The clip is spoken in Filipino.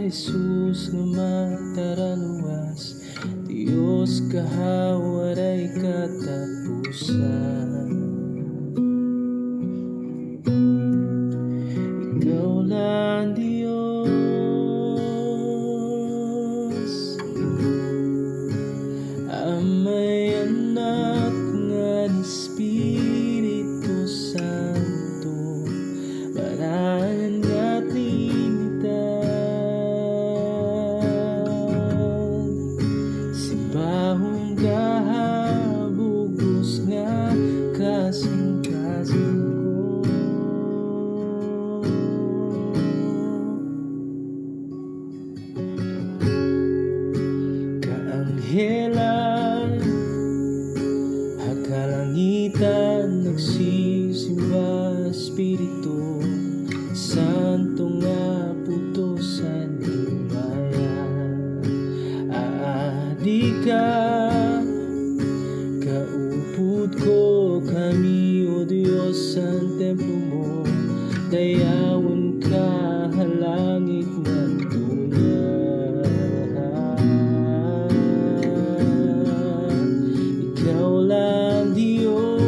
Jesus nga mataraluwas, Diyos kahawaray katapusan. Ikaw lang Diyos, Amay, Anak nga ni Espiritu Santo, Banalan nga Trinidad. Simbahong kahabugos nga kasing-kasing ko. Kaanghelan, hakalangitan, nagsisimba, Espiritu Santo nga putos sa limayan. Aadi ka, kaupod ko kami, O Diyos, sa templo mo. Dayawan ka, halangit ng tunay. Ikaw lang Diyos,